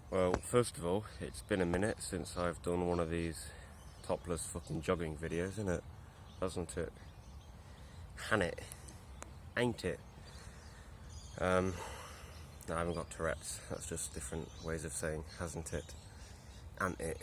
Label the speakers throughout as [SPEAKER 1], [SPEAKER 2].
[SPEAKER 1] Well, first of all, it's been a minute since I've done one of these topless fucking jogging videos, isn't it? Hasn't it? Han it? Ain't it? No, I haven't got Tourette's. That's just different ways of saying hasn't it? Ain't it?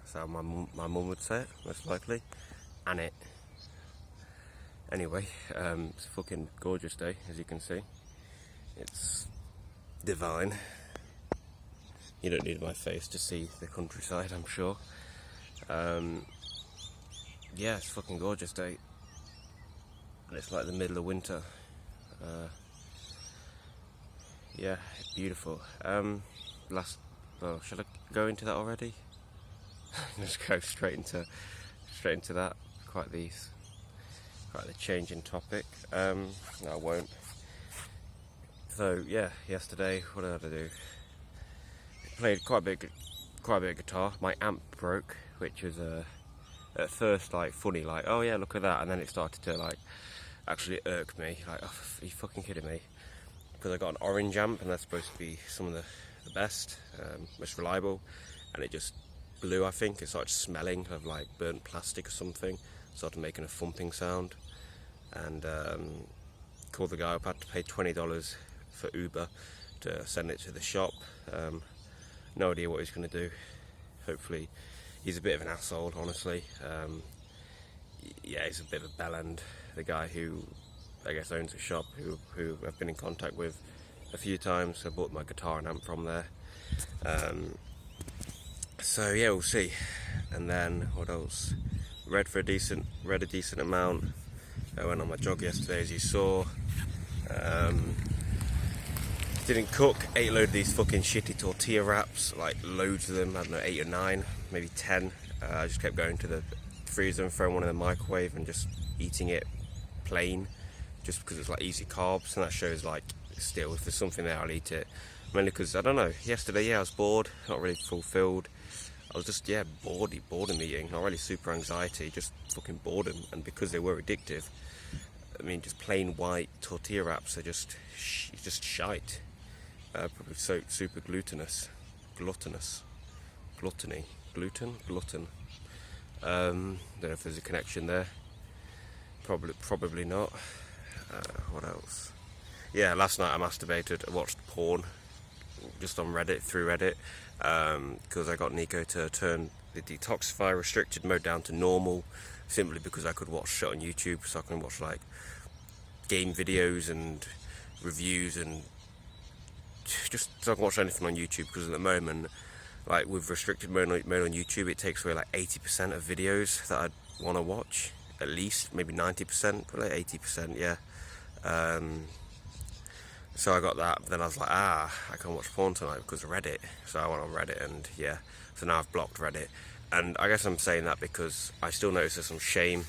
[SPEAKER 1] That's how my mum would say it, most likely. Ain't it? Anyway, it's a fucking gorgeous day, as you can see. It's divine. You don't need my face to see the countryside, I'm sure. Yeah, it's a fucking gorgeous day. And it's like the middle of winter. Yeah, beautiful. Shall I go into that already? Just go straight into that. Quite the change in topic. No, I won't. So yeah, yesterday, what did I do? Played quite a bit of guitar. My amp broke, which was at first like funny, like oh yeah, look at that, and then it started to like actually irk me. Like, oh, are you fucking kidding me? Because I got an orange amp, and that's supposed to be some of the best, most reliable, and it just blew. I think it started smelling of like burnt plastic or something. Started making a thumping sound, and called the guy up. I had to pay $20 for Uber to send it to the shop. No idea what he's going to do. Hopefully, he's a bit of an asshole, honestly. Yeah, he's a bit of a bellend. The guy who, I guess, owns a shop, who I've been in contact with a few times. I bought my guitar and amp from there. So yeah, we'll see. And then what else? Read a decent amount. I went on my jog yesterday, as you saw. Didn't cook, ate a load of these fucking shitty tortilla wraps, like loads of them, I don't know, 8 or 9, maybe 10. I just kept going to the freezer and throwing one in the microwave and just eating it plain, just because it's like easy carbs, and that shows like still if there's something there I'll eat it. Mainly because, I don't know, yesterday I was bored, not really fulfilled. I was just, boredom eating, not really super anxiety, just fucking boredom, and because they were addictive, I mean, just plain white tortilla wraps are just shite. Probably so super gluttonous. Glutton. Don't know if there's a connection there. Probably not. What else? Yeah, last night I masturbated. I watched porn just on Reddit, through Reddit, because I got Nico to turn the detoxify restricted mode down to normal, simply because I could watch shit on YouTube, so I can watch like game videos and reviews, and just so I can watch anything on YouTube, because at the moment, like with restricted mode on YouTube, it takes away like 80% of videos that I'd want to watch, at least, maybe 90%, probably 80%, yeah. So I got that, but then I was like, I can't watch porn tonight because of Reddit. So I went on Reddit, and yeah, so now I've blocked Reddit. And I guess I'm saying that because I still notice there's some shame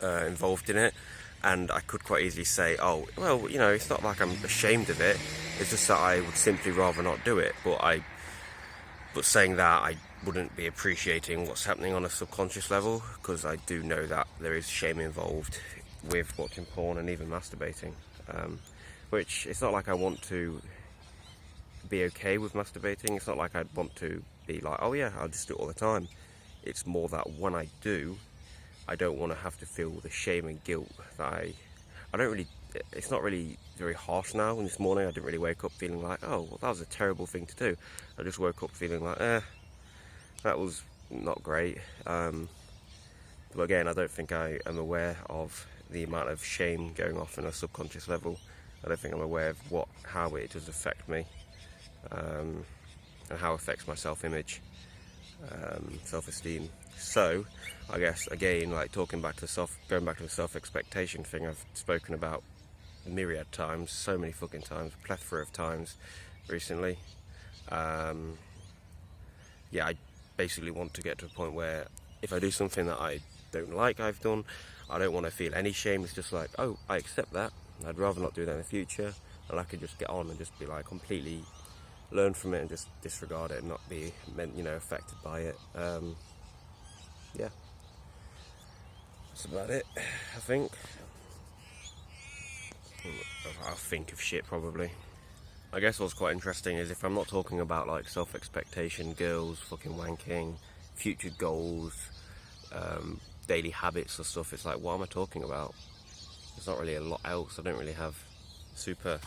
[SPEAKER 1] involved in it. And I could quite easily say, oh, well, you know, it's not like I'm ashamed of it. It's just that I would simply rather not do it. But saying that, I wouldn't be appreciating what's happening on a subconscious level, because I do know that there is shame involved with watching porn and even masturbating. Which, it's not like I want to be okay with masturbating. It's not like I'd want to be like, oh yeah, I'll just do it all the time. It's more that when I do, I don't want to have to feel the shame and guilt that I don't really, it's not really very harsh now. And this morning I didn't really wake up feeling like, oh, well, that was a terrible thing to do. I just woke up feeling like, that was not great. But again, I don't think I am aware of the amount of shame going off on a subconscious level. I don't think I'm aware of how it does affect me, and how it affects my self-image, self-esteem. So, I guess again, like going back to the self-expectation thing I've spoken about myriad times, so many fucking times, a plethora of times recently. Yeah, I basically want to get to a point where if I do something that I don't like I've done, I don't want to feel any shame. It's just like, oh, I accept that. I'd rather not do that in the future, and I could just get on and just be like completely learn from it and just disregard it and not be affected by it. Yeah, that's about it, I think. I'll think of shit probably. I guess what's quite interesting is if I'm not talking about like self-expectation, girls, fucking wanking, future goals, daily habits or stuff, it's like, what am I talking about? There's not really a lot else. I don't really have super,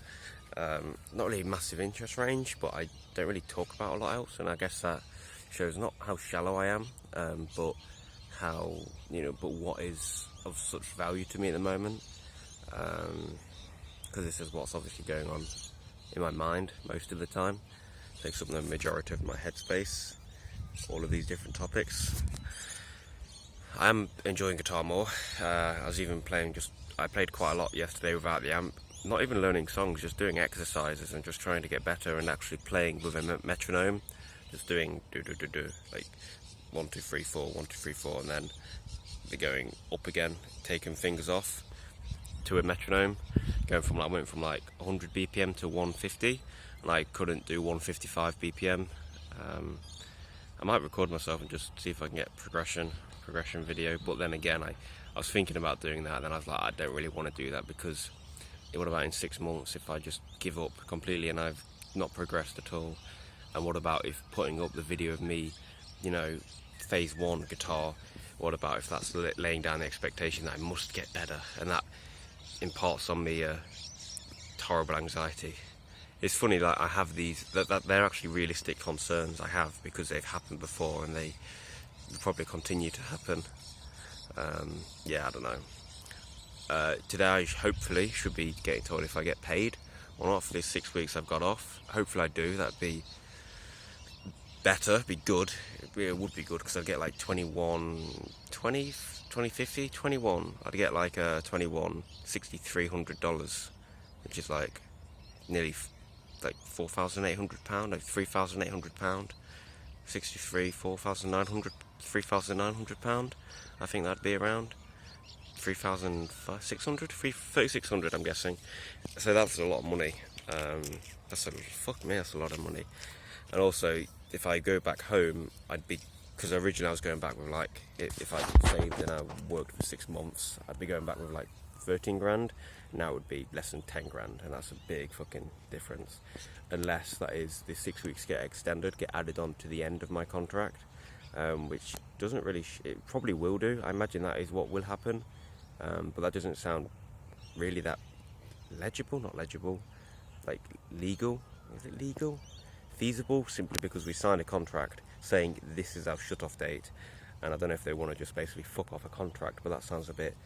[SPEAKER 1] not really massive interest range, but I don't really talk about a lot else, and I guess that shows not how shallow I am, but how, but what is of such value to me at the moment, because this is what's obviously going on in my mind most of the time. Takes up the majority of my headspace, all of these different topics. I am enjoying guitar more. I was even I played quite a lot yesterday without the amp, not even learning songs, just doing exercises and just trying to get better and actually playing with a metronome, just doing do, like 1 2 3 4 1 2 3 4, and then they're going up again, taking fingers off to a metronome, I went from like 100 BPM to 150, and I couldn't do 155 BPM. I might record myself and just see if I can get progression video, but then again I was thinking about doing that, and then I was like, I don't really want to do that, because what about in 6 months if I just give up completely and I've not progressed at all? And what about if putting up the video of me, phase 1 guitar, what about if that's laying down the expectation that I must get better, and that imparts on me a horrible anxiety? It's funny, like I have these, that they're actually realistic concerns I have, because they've happened before and they will probably continue to happen. I don't know. Today I hopefully should be getting told if I get paid or not for these 6 weeks I've got off. Hopefully I do. That'd be better, be good. It would be good, because I'd get like 21 I'd get like $6,300, which is like nearly like £4,800, like £3,800, 63, £4,900 I think that'd be around 3,600, 3,600 I'm guessing. So that's a lot of money. That's a lot of money. And also, if I go back home, because originally I was going back with like, if I saved and I worked for 6 months, I'd be going back with like 13 grand. Now it would be less than 10 grand, and that's a big fucking difference. Unless that is the 6 weeks get added on to the end of my contract, which doesn't really, it probably will do. I imagine that is what will happen, but that doesn't sound really that not legible, like legal. Is it legal? Feasible, simply because we signed a contract saying this is our shut-off date, and I don't know if they want to just basically fuck off a contract, but that sounds a bit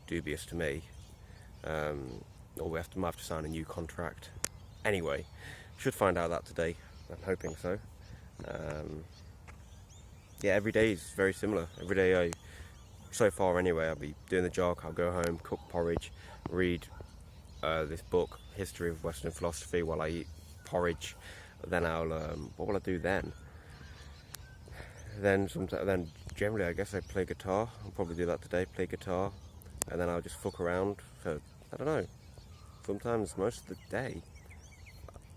[SPEAKER 1] dubious to me. Or we might have to sign a new contract. Anyway, should find out that today. I'm hoping so. Every day is very similar. Every day so far anyway, I'll be doing the jog, I'll go home, cook porridge, read this book, History of Western Philosophy, while I eat porridge. Then I'll, what will I do then? Then generally I guess I play guitar. I'll probably do that today, play guitar. And then I'll just fuck around for, I don't know, sometimes most of the day.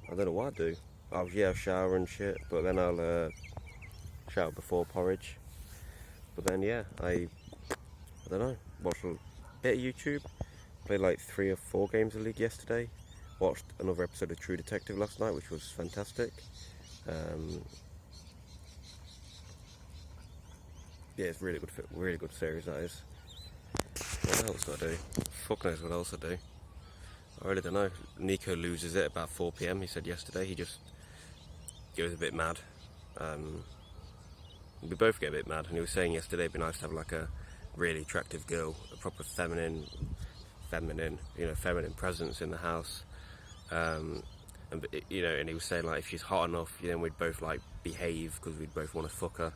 [SPEAKER 1] I don't know what I do. I'll shower and shit, but then I'll shower before porridge. But then I don't know, watch a bit of YouTube, played like 3 or 4 games of League yesterday, watched another episode of True Detective last night, which was fantastic. It's really good series, that is. What else do I do? Fuck knows what else I do. I really don't know. Nico loses it about 4 PM, he said yesterday. He goes a bit mad. We both get a bit mad, and he was saying yesterday it'd be nice to have like a really attractive girl, a proper feminine presence in the house. And he was saying like if she's hot enough, then we'd both like behave, because we'd both want to fuck her.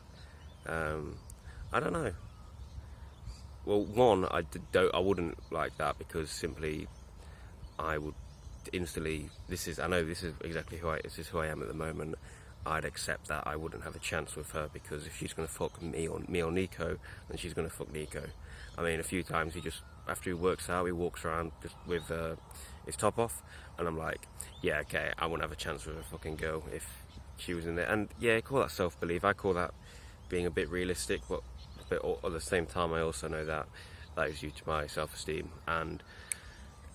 [SPEAKER 1] I don't know. Well, one, I wouldn't like that, because simply I would instantly. This is exactly who I am at the moment. I'd accept that I wouldn't have a chance with her, because if she's going to fuck me or Nico, then she's going to fuck Nico. I mean, a few times after he works out, he walks around just with his top off, and I'm like, yeah, okay, I wouldn't have a chance with a fucking girl if she was in there. And yeah, call that self-belief. I call that being a bit realistic, but at the same time, I also know that is due to my self-esteem. And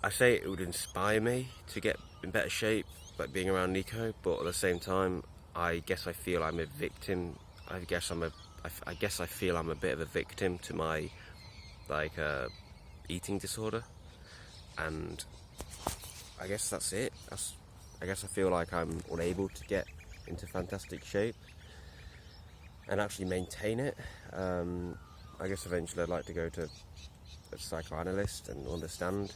[SPEAKER 1] I say it would inspire me to get in better shape, like being around Nico, but at the same time, I guess I feel I'm a victim. I guess I feel I'm a bit of a victim to my like eating disorder, and I guess that's it. I guess I feel like I'm unable to get into fantastic shape and actually maintain it. I guess eventually I'd like to go to a psychoanalyst and understand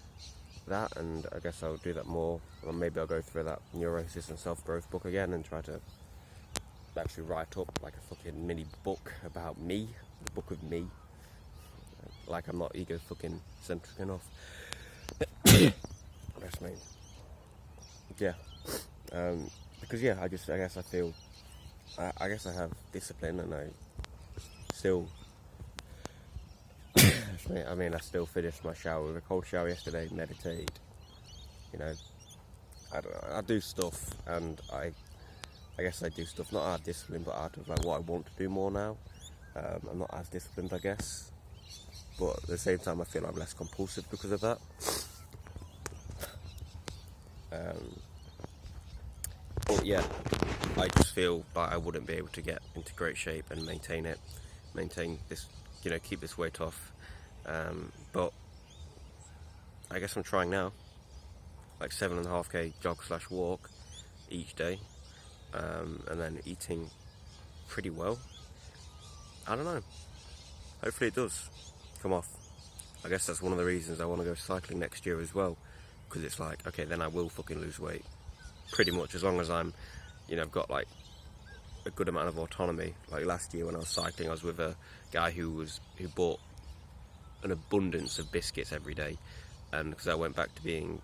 [SPEAKER 1] that, and I guess I'll do that more, or maybe I'll go through that neurosis and self-growth book again and try to actually write up like a fucking mini book about me, the book of me, like I'm not ego fucking centric enough. That's me. Yeah. Because yeah, I guess I feel, I guess I have discipline, and I still, I mean, I still finished my shower with a cold shower yesterday, meditate, you know, I don't know, I do stuff, and I guess I do stuff not out of discipline, but out of like what I want to do more now. I'm not as disciplined, I guess, but at the same time I feel I'm less compulsive because of that. But yeah, I just feel like I wouldn't be able to get into great shape and maintain this, you know, keep this weight off. But I guess I'm trying now, like 7.5k jog/walk each day, and then eating pretty well. I don't know. Hopefully it does come off. I guess that's one of the reasons I want to go cycling next year as well, because it's like, okay, then I will fucking lose weight. Pretty much, as long as I'm, you know, I've got like a good amount of autonomy. Like last year when I was cycling, I was with a guy who bought an abundance of biscuits every day, and because I went back to being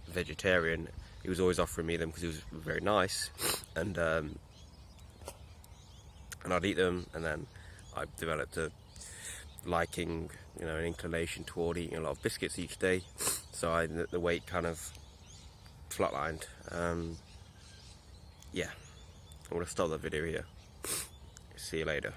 [SPEAKER 1] vegetarian, he was always offering me them because he was very nice, and I'd eat them, and then I developed a liking, you know, an inclination toward eating a lot of biscuits each day, so the weight kind of flatlined. Yeah, I'm gonna stop the video here. See you later.